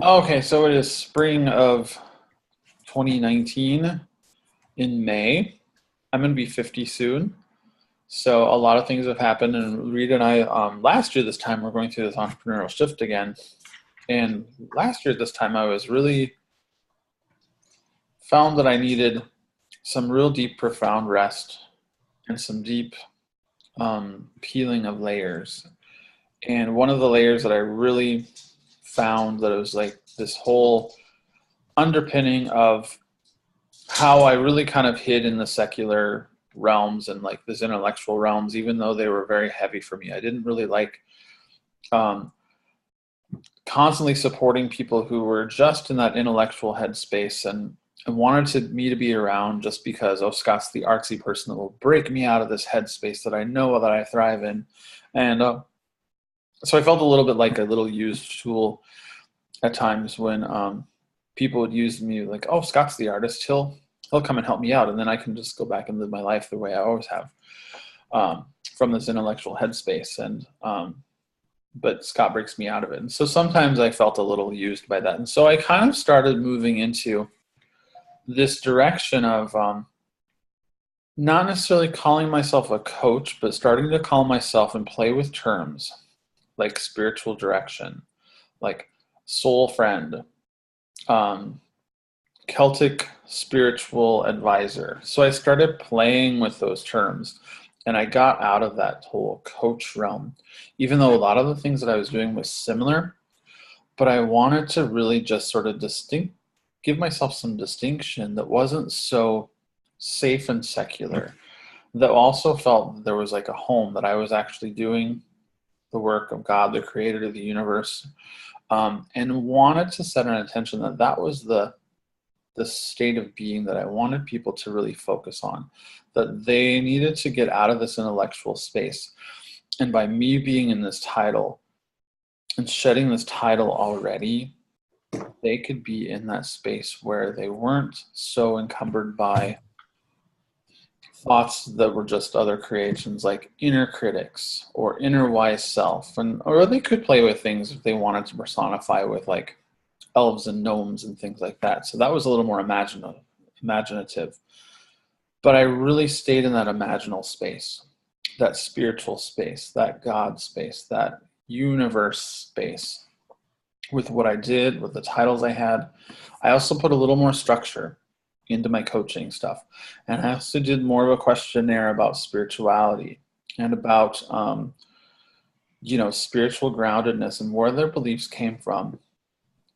Okay, so it is spring of 2019 in May. I'm going to be 50 soon. So a lot of things have happened. And Rita and I, last year this time, we're going through this entrepreneurial shift again. And last year this time, I was really found that I needed some real deep, profound rest and some deep peeling of layers. And one of the layers that I really found that it was like this whole underpinning of how I really kind of hid in the secular realms and like this intellectual realms, even though they were very heavy for me. I didn't really like um, constantly supporting people who were just in that intellectual headspace and wanted me to be around just because, oh, Scott's the artsy person that will break me out of this headspace that I know that I thrive in. And so I felt a little bit like a little used tool at times when people would use me like, oh, Scott's the artist. He'll come and help me out, and then I can just go back and live my life the way I always have, from this intellectual headspace. And but Scott breaks me out of it, and so sometimes I felt a little used by that, and so I kind of started moving into this direction of not necessarily calling myself a coach, but starting to call myself and play with terms like spiritual direction, like soul friend, um, Celtic spiritual advisor. So I started playing with those terms and I got out of that whole coach realm, even though a lot of the things that I was doing was similar, but I wanted to really just sort of give myself some distinction that wasn't so safe and secular, that also felt that there was like a home, that I was actually doing the work of God, the creator of the universe, and wanted to set an intention that that was the state of being that I wanted people to really focus on, that they needed to get out of this intellectual space. And by me being in this title and shedding this title already, they could be in that space where they weren't so encumbered by thoughts that were just other creations like inner critics or inner wise self, and or they could play with things if they wanted to personify with like elves and gnomes and things like that. So that was a little more imaginative. But I really stayed in that imaginal space, that spiritual space, that God space, that universe space with what I did, with the titles I had. I also put a little more structure into my coaching stuff. And I also did more of a questionnaire about spirituality and about, spiritual groundedness and where their beliefs came from.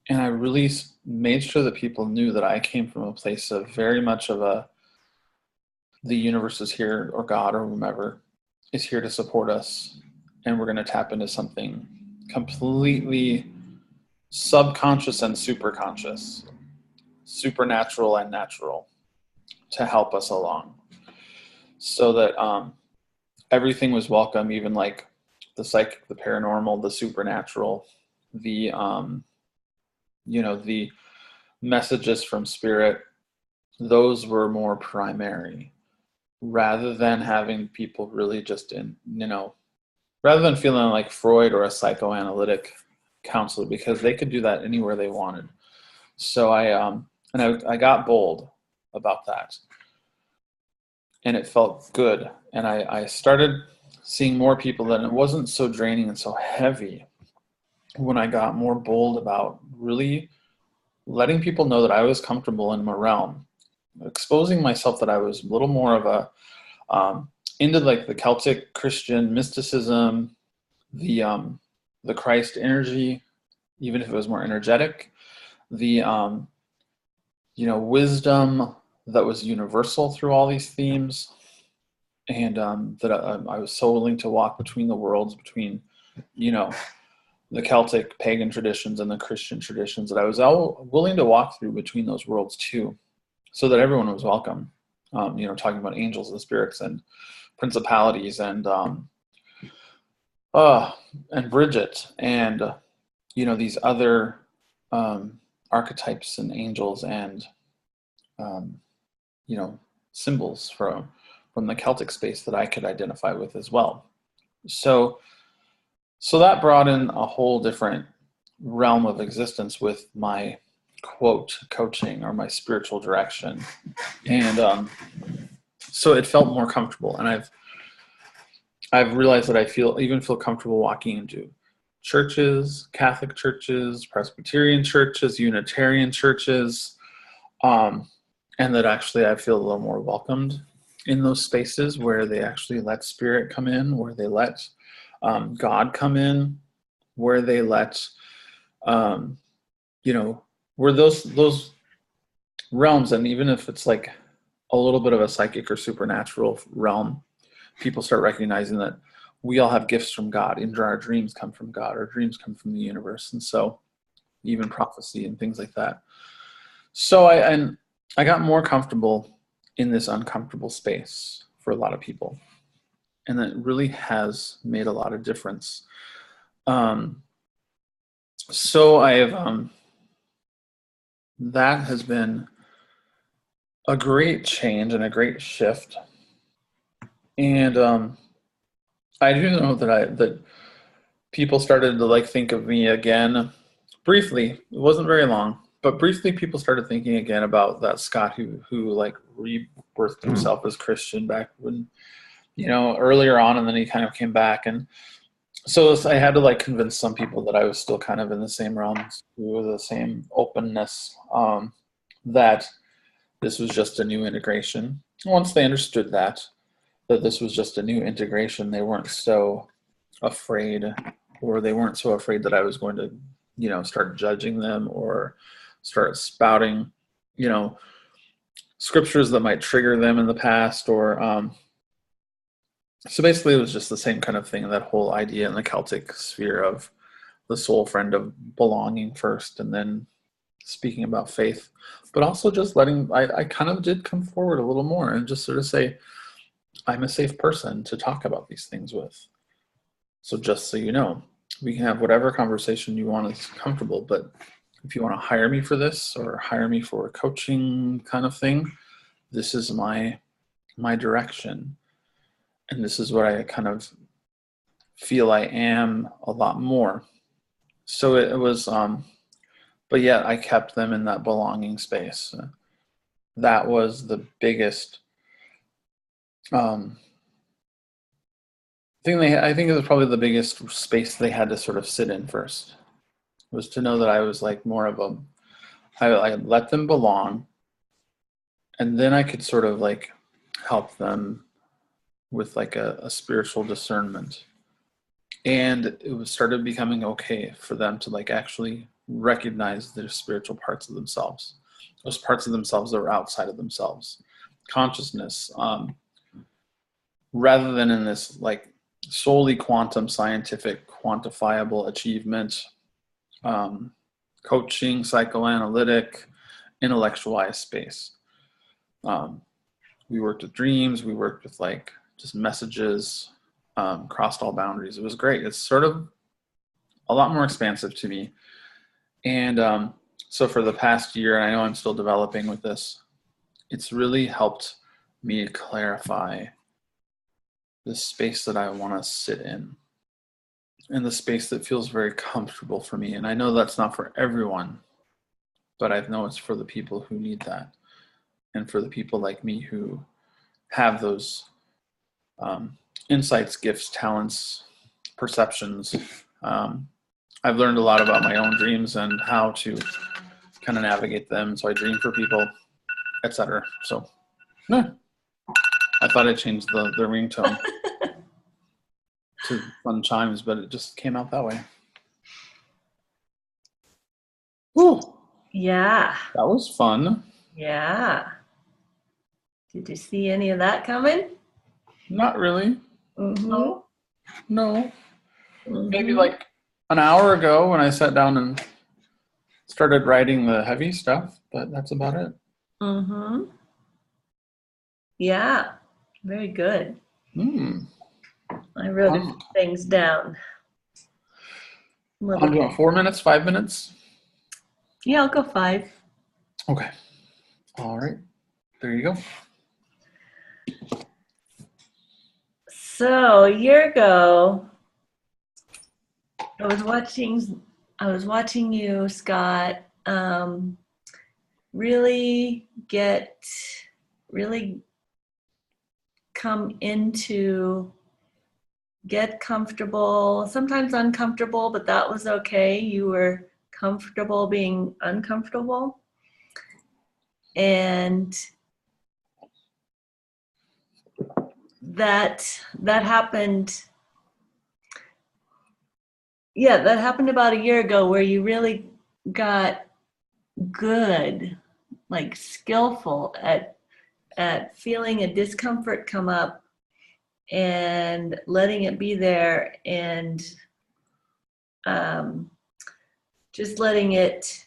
And I really made sure that people knew that I came from a place of very much of the universe is here, or God, or whomever is here to support us. And we're going to tap into something completely subconscious and superconscious, supernatural and natural, to help us along. So that everything was welcome, even like the psychic, the paranormal, the supernatural, the the messages from spirit, those were more primary, rather than having people really just rather than feeling like Freud or a psychoanalytic counselor, because they could do that anywhere they wanted. So I got bold about that, and it felt good. And I started seeing more people that it wasn't so draining and so heavy when I got more bold about really letting people know that I was comfortable in my realm, exposing myself, that I was a little more of a into like the Celtic Christian mysticism, the Christ energy, even if it was more energetic, the wisdom that was universal through all these themes, and that I was so willing to walk between the worlds, between the Celtic pagan traditions and the Christian traditions, that I was all willing to walk through between those worlds too, so that everyone was welcome. Talking about angels and spirits and principalities and Bridget and these other archetypes and angels and um, symbols from the Celtic space that I could identify with as well. So that brought in a whole different realm of existence with my quote coaching or my spiritual direction. And so it felt more comfortable. And I've realized that I even feel comfortable walking into churches, Catholic churches, Presbyterian churches, Unitarian churches, and that actually I feel a little more welcomed in those spaces where they actually let spirit come in, where they let God come in, where they let, where those realms, and even if it's like a little bit of a psychic or supernatural realm, people start recognizing that we all have gifts from God, and our dreams come from God, our dreams come from the universe, and so even prophecy and things like that. So I got more comfortable in this uncomfortable space for a lot of people, and that really has made a lot of difference. So that has been a great change and a great shift. And I do know that people started to like think of me again briefly. It wasn't very long, but briefly people started thinking again about that Scott who like rebirthed himself as Christian back when, earlier on, and then he kind of came back. And so I had to like convince some people that I was still kind of in the same realms, with the same openness, that this was just a new integration. Once they understood that this was just a new integration, they weren't so afraid, or they weren't so afraid that I was going to, start judging them or start spouting, scriptures that might trigger them in the past, or so basically it was just the same kind of thing, that whole idea in the Celtic sphere of the soul friend, of belonging first and then speaking about faith, but also just I kind of did come forward a little more and just sort of say, I'm a safe person to talk about these things with. So just so you know, we can have whatever conversation you want is comfortable, but if you want to hire me for this or hire me for a coaching kind of thing, this is my direction. And this is what I kind of feel I am a lot more. So it was, but yet I kept them in that belonging space. That was the biggest I think it was probably the biggest space they had to sort of sit in first, was to know that I was like more of I let them belong, and then I could sort of like help them with like a spiritual discernment. And it was started becoming okay for them to like actually recognize their spiritual parts of themselves, those parts of themselves that were outside of themselves, consciousness, rather than in this like solely quantum scientific quantifiable achievement, coaching, psychoanalytic, intellectualized space. We worked with dreams, we worked with like just messages, crossed all boundaries. It was great. It's sort of a lot more expansive to me. And so for the past year, and I know I'm still developing with this, it's really helped me clarify the space that I want to sit in, and the space that feels very comfortable for me. And I know that's not for everyone, but I know it's for the people who need that, and for the people like me who have those insights, gifts, talents, perceptions. I've learned a lot about my own dreams and how to kind of navigate them. So I dream for people, etc. So yeah, I thought I changed the ringtone to fun chimes, but it just came out that way. Whew. Yeah. That was fun. Yeah. Did you see any of that coming? Not really. Mm-hmm. No. Maybe like an hour ago when I sat down and started writing the heavy stuff, but that's about it. Mm-hmm. Yeah. Very good. I wrote a few things down. I'm doing 4 minutes, 5 minutes? Yeah, I'll go 5. Okay. All right. There you go. So a year ago, I was watching I was watching you, Scott, really come into, get comfortable, sometimes uncomfortable, but that was okay. You were comfortable being uncomfortable. And that happened. Yeah, that happened about a year ago, where you really got good, like skillful at feeling a discomfort come up and letting it be there, and just letting it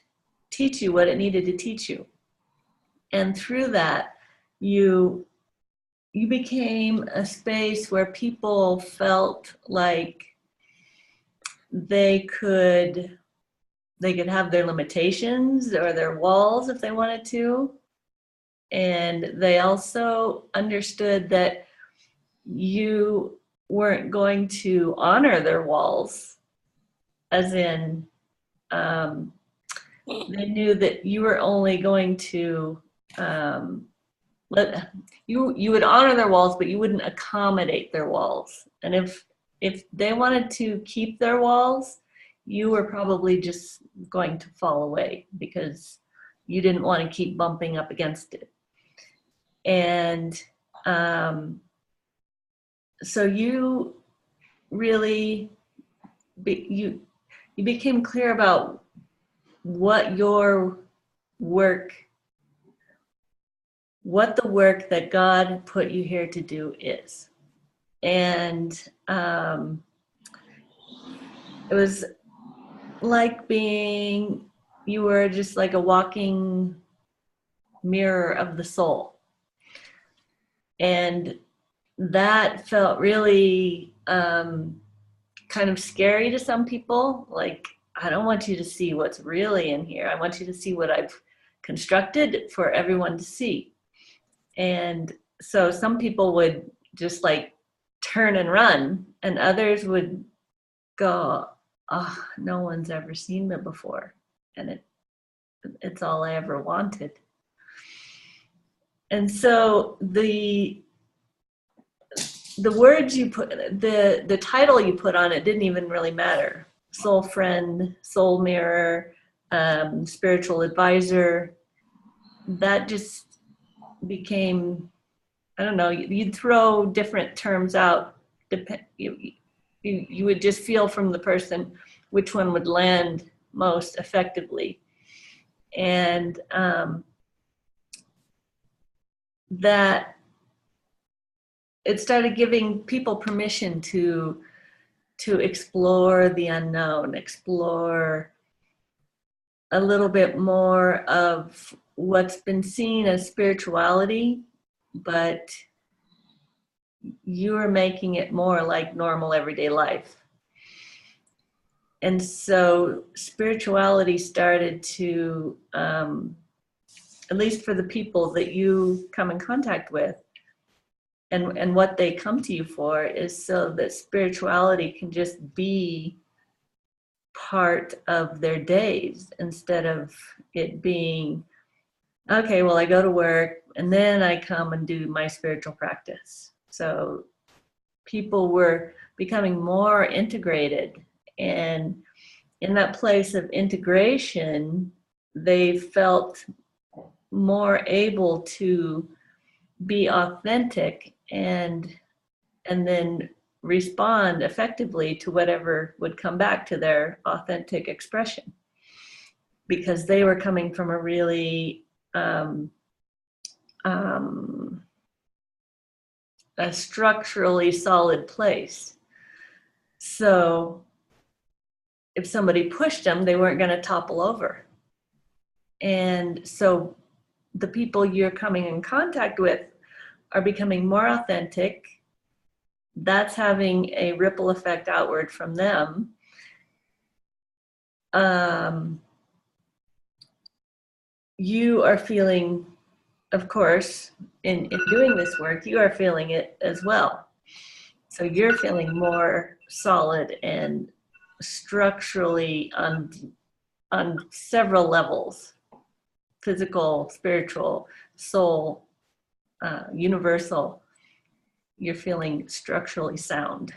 teach you what it needed to teach you. And through that, you became a space where people felt like they could have their limitations or their walls if they wanted to. And they also understood that you weren't going to honor their walls, as in, they knew that you were only going to you would honor their walls, but you wouldn't accommodate their walls. And if they wanted to keep their walls, you were probably just going to fall away because you didn't want to keep bumping up against it. And so you really you became clear about what your work, what the work that God put you here to do is. And it was like you were just like a walking mirror of the soul. And that felt really kind of scary to some people. Like, I don't want you to see what's really in here. I want you to see what I've constructed for everyone to see. And so some people would just like turn and run, and others would go, oh, no one's ever seen me before. And it's all I ever wanted. And so the words you put, the title you put on it didn't even really matter. Soul friend, soul mirror, spiritual advisor. That just became, I don't know, you'd throw different terms out. You would just feel from the person which one would land most effectively. And that it started giving people permission to explore the unknown, explore a little bit more of what's been seen as spirituality, but you are making it more like normal everyday life. And so spirituality started to, at least for the people that you come in contact with, and what they come to you for, is so that spirituality can just be part of their days, instead of it being, okay, well, I go to work and then I come and do my spiritual practice. So people were becoming more integrated, and in that place of integration, they felt more able to be authentic and then respond effectively to whatever would come back to their authentic expression, because they were coming from a really a structurally solid place. So if somebody pushed them, they weren't going to topple over. And so the people you're coming in contact with are becoming more authentic. That's having a ripple effect outward from them. You are feeling, of course, in doing this work, you are feeling it as well. So you're feeling more solid and structurally on several levels: physical, spiritual, soul, universal. You're feeling structurally sound.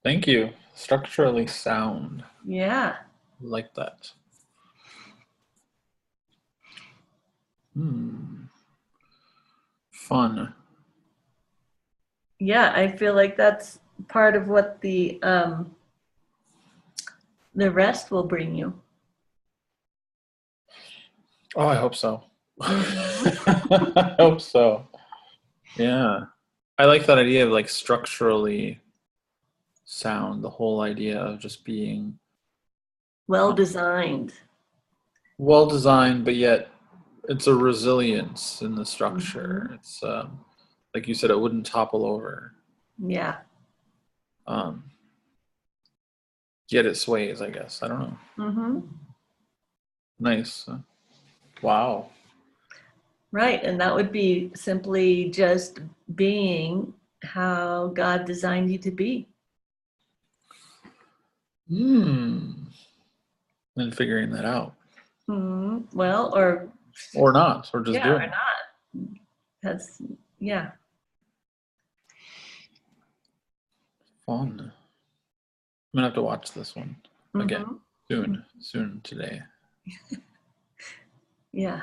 Thank you. Structurally sound. Yeah. Like that. Fun. Yeah, I feel like that's part of what the rest will bring you. Oh, I hope so. Mm-hmm. I hope so. Yeah. I like that idea of like structurally sound, the whole idea of just being Well designed. well designed, but yet it's a resilience in the structure. Mm-hmm. It's like you said, it wouldn't topple over. Yeah. Um, Yet it sways, I guess. I don't know. Mm-hmm. Nice. Wow. Right, and that would be simply just being how God designed you to be. And figuring that out. Well, Or not, or just yeah, doing or it. not. That's, yeah. Fun. I'm gonna have to watch this one again Mm-hmm. soon today. Yeah.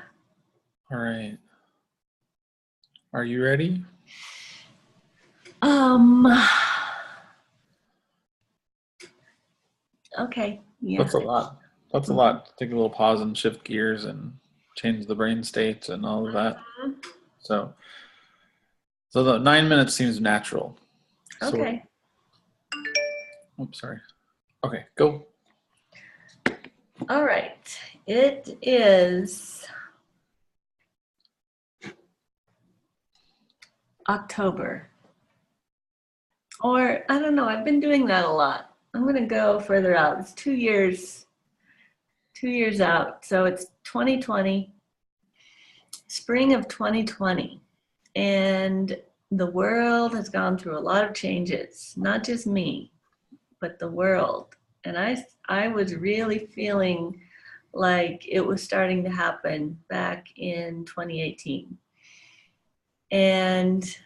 All right. Are you ready? Okay. Yeah. That's a lot. That's a Mhm. lot. Take a little pause and shift gears and change the brain states and all of that. So, so the 9 minutes seems natural. So, Okay. oops, sorry. Okay, go. All right. It is October. Or I don't know, I've been doing that a lot. I'm going to go further out. It's 2 years, 2 years out. So it's 2020, spring of 2020. And the world has gone through a lot of changes, not just me, but the world. And I was really feeling like it was starting to happen back in 2018. And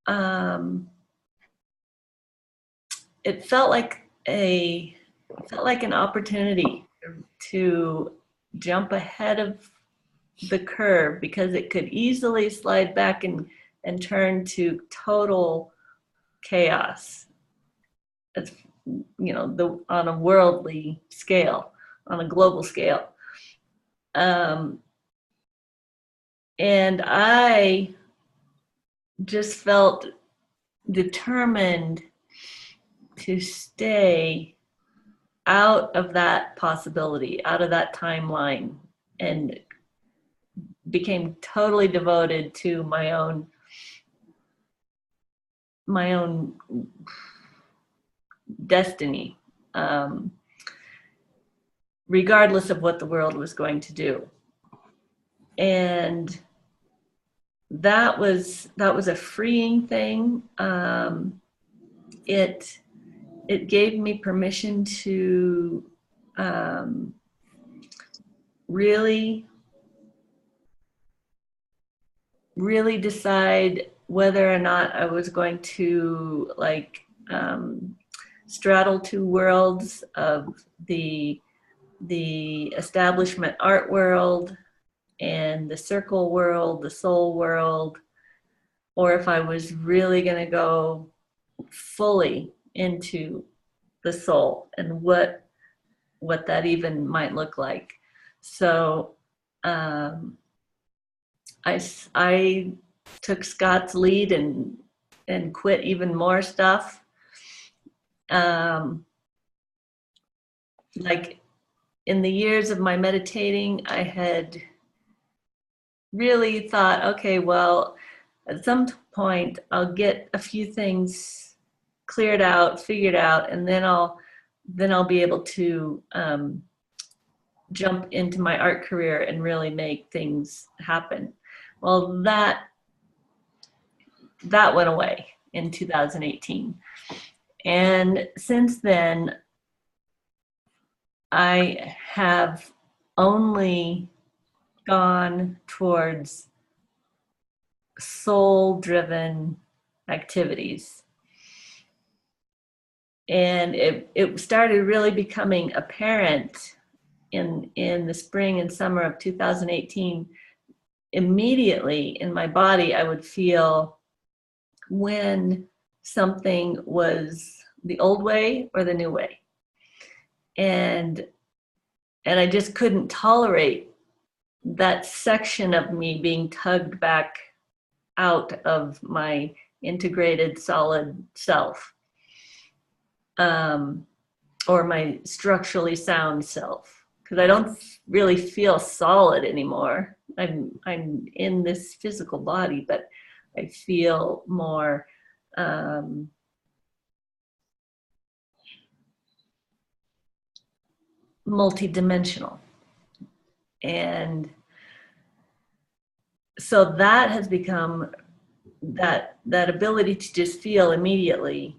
um, it felt like an opportunity to jump ahead of the curve, because it could easily slide back and turn to total chaos. It's, on a worldly scale, on a global scale. And I just felt determined to stay out of that possibility, out of that timeline, and became totally devoted to my own destiny, regardless of what the world was going to do. And that was a freeing thing. It gave me permission to really really decide whether or not I was going to straddle two worlds of the establishment art world and the circle world, the soul world, or if I was really going to go fully into the soul and what that even might look like. So I took Scott's lead and quit even more stuff. Like in the years of my meditating, I had really thought, okay, well, at some point I'll get a few things cleared out, figured out, and then I'll be able to jump into my art career and really make things happen. Well, that went away in 2018. And since then, I have only gone towards soul-driven activities. And it started really becoming apparent in the spring and summer of 2018. Immediately in my body, I would feel when something was the old way or the new way. And I just couldn't tolerate that section of me being tugged back out of my integrated solid self, or my structurally sound self, because I don't really feel solid anymore. I'm in this physical body, but I feel more multidimensional. And so that has become, that ability to just feel immediately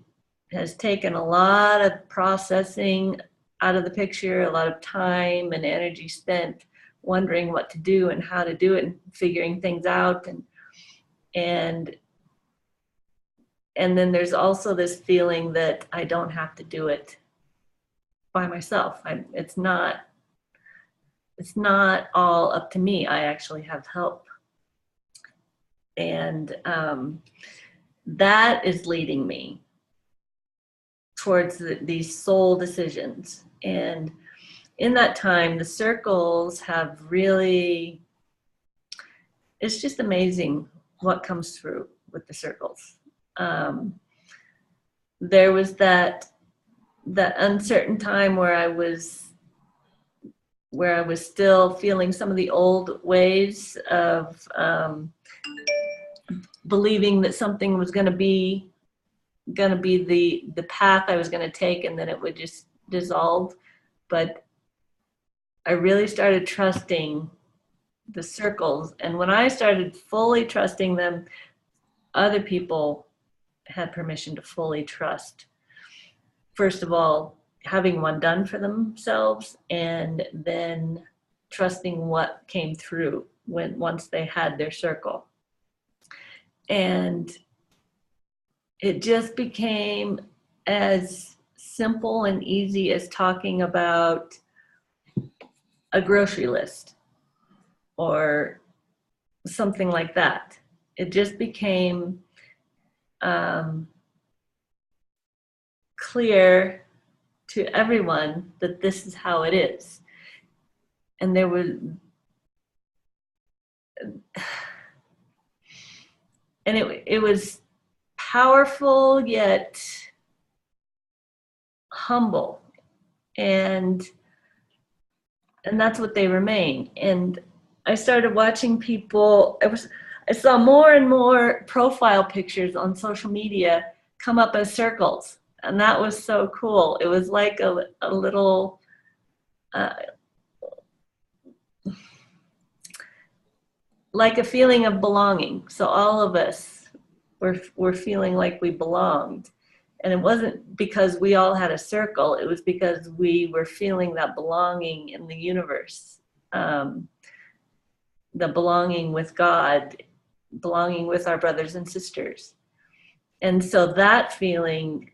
has taken a lot of processing out of the picture, a lot of time and energy spent wondering what to do and how to do it and figuring things out. And then there's also this feeling that I don't have to do it by myself. It's not all up to me. I actually have help. And that is leading me towards these soul decisions. And in that time, the circles have really, it's just amazing what comes through with the circles. There was that uncertain time where I was still feeling some of the old ways of believing that something was going to be the path I was going to take, and then it would just dissolve. But I really started trusting the circles, and when I started fully trusting them, other people had permission to fully trust. First of all, having one done for themselves, and then trusting what came through once they had their circle. And it just became as simple and easy as talking about a grocery list or something like that. It just became clear to everyone that this is how it is. And there was, and it was powerful yet humble, and that's what they remain. And I started watching people. I saw more and more profile pictures on social media come up as circles, and that was so cool. It was like a little like a feeling of belonging. So all of us were feeling like we belonged. And it wasn't because we all had a circle, it was because we were feeling that belonging in the universe, the belonging with God, belonging with our brothers and sisters. And so that feeling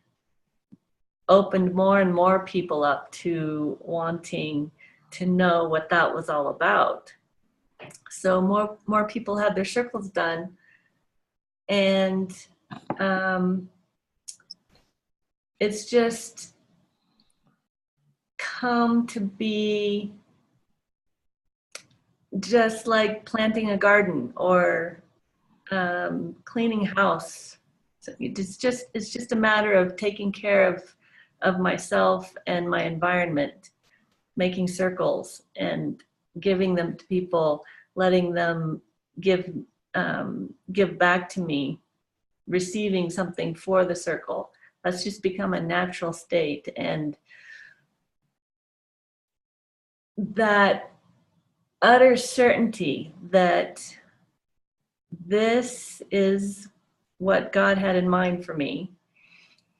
opened more and more people up to wanting to know what that was all about. So more people had their circles done, and it's just come to be just like planting a garden or cleaning a house. So it's just a matter of taking care of myself and my environment, making circles and giving them to people, letting them give back to me, receiving something for the circle. That's just become a natural state. And that utter certainty that this is what God had in mind for me,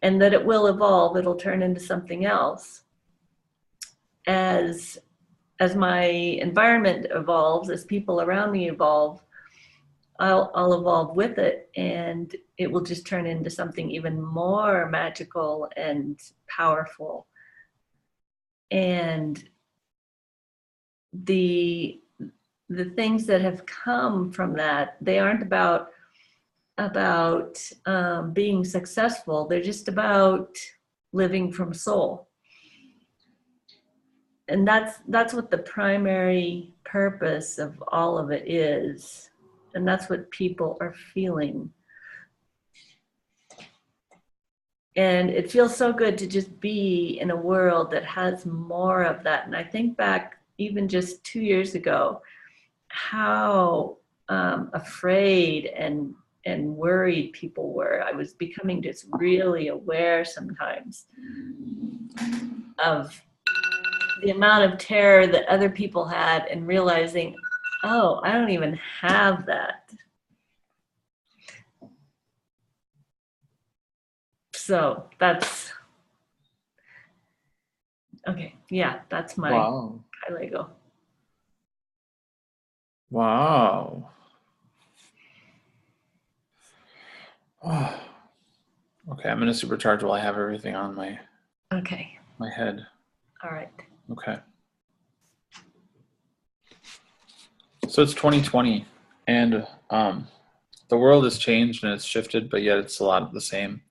and that it will evolve. It'll turn into something else. As my environment evolves, as people around me evolve, I'll evolve with it, and it will just turn into something even more magical and powerful. And the things that have come from that, they aren't about being successful. They're just about living from soul. And that's what the primary purpose of all of it is. And that's what people are feeling. And it feels so good to just be in a world that has more of that. And I think back even just 2 years ago, how afraid and worried people were. I was becoming just really aware sometimes of the amount of terror that other people had, and realizing, oh, I don't even have that. So that's okay. Yeah, that's my Wow. Kylego. Wow. Oh. Okay, I'm gonna supercharge while I have everything on my Okay. head. All right. Okay. So it's 2020, and the world has changed and it's shifted, but yet it's a lot of the same.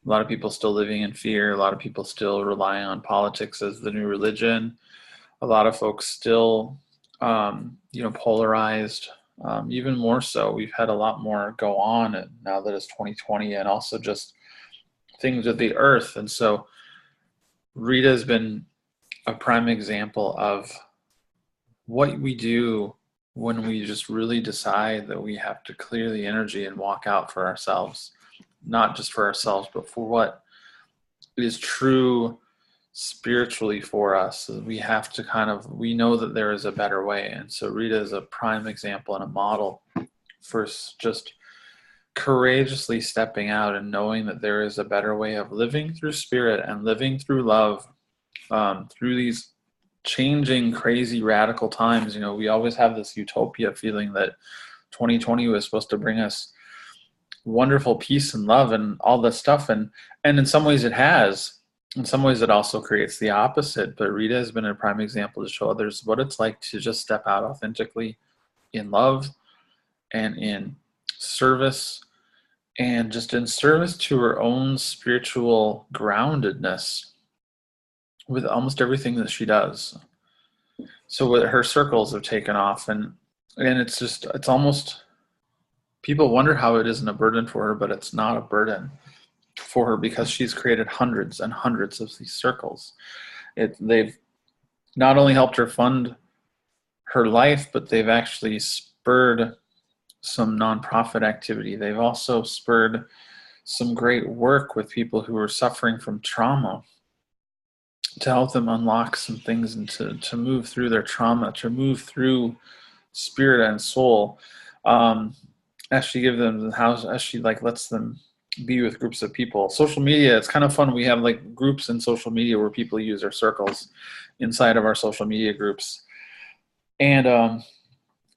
A lot of people still living in fear. A lot of people still relying on politics as the new religion. A lot of folks still, polarized. Even more so, we've had a lot more go on now that it's 2020, and also just things with the earth. And so Rita has been a prime example of what we do when we just really decide that we have to clear the energy and walk out for ourselves, not just for ourselves, but for what is true spiritually for us. We have to we know that there is a better way. And so Rita is a prime example and a model for just courageously stepping out and knowing that there is a better way of living through spirit and living through love, through these changing, crazy, radical times. We always have this utopia feeling that 2020 was supposed to bring us wonderful peace and love and all this stuff, and in some ways it has. In some ways it also creates the opposite. But Rita has been a prime example to show others what it's like to just step out authentically in love and in service, and just in service to her own spiritual groundedness with almost everything that she does. So her circles have taken off, and it's almost, people wonder how it isn't a burden for her, but it's not a burden for her because she's created hundreds and hundreds of these circles. They've not only helped her fund her life, but they've actually spurred some nonprofit activity. They've also spurred some great work with people who are suffering from trauma, to help them unlock some things and to move through their trauma, to move through spirit and soul. As she gives them as she lets them be with groups of people. Social media, it's kind of fun. We have groups in social media where people use their circles inside of our social media groups. And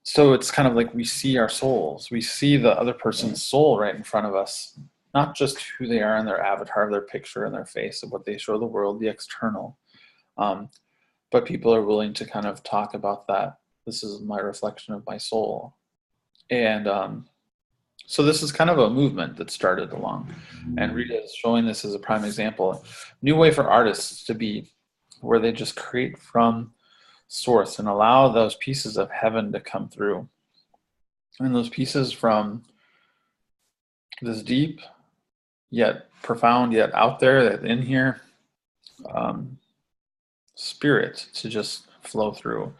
so it's kind of like we see our souls. We see the other person's soul right in front of us, not just who they are in their avatar, their picture, and their face of what they show the world, the external. But people are willing to kind of talk about that. This is my reflection of my soul. And so this is kind of a movement that started along. And Rita is showing this as a prime example. New way for artists to be, where they just create from source and allow those pieces of heaven to come through. And those pieces from this deep, yet profound, yet out there, that in here, spirit to just flow through.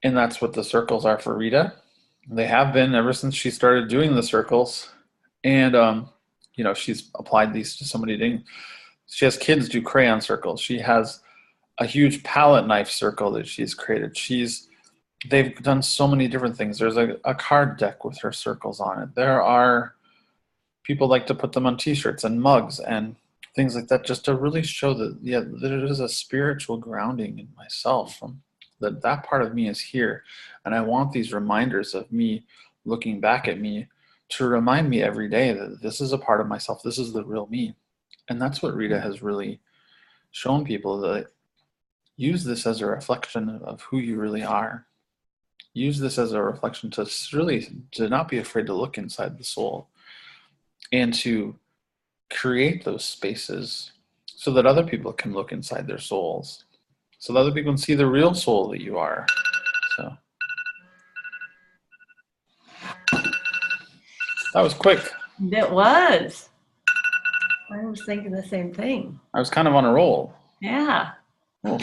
And that's what the circles are for Rita. They have been ever since she started doing the circles. And, she's applied these to so many things. She has kids do crayon circles. She has a huge palette knife circle that she's created. They've done so many different things. There's a card deck with her circles on it. There are people like to put them on t-shirts and mugs and things like that, just to really show that, yeah, there is a spiritual grounding in myself, that part of me is here. And I want these reminders of me looking back at me to remind me every day that this is a part of myself. This is the real me. And that's what Rita has really shown people, that use this as a reflection of who you really are. Use this as a reflection to really, to not be afraid to look inside the soul and to create those spaces so that other people can look inside their souls, so that other people can see the real soul that you are. So that was quick. It was. I was thinking the same thing. I was kind of on a roll. Yeah. Oh.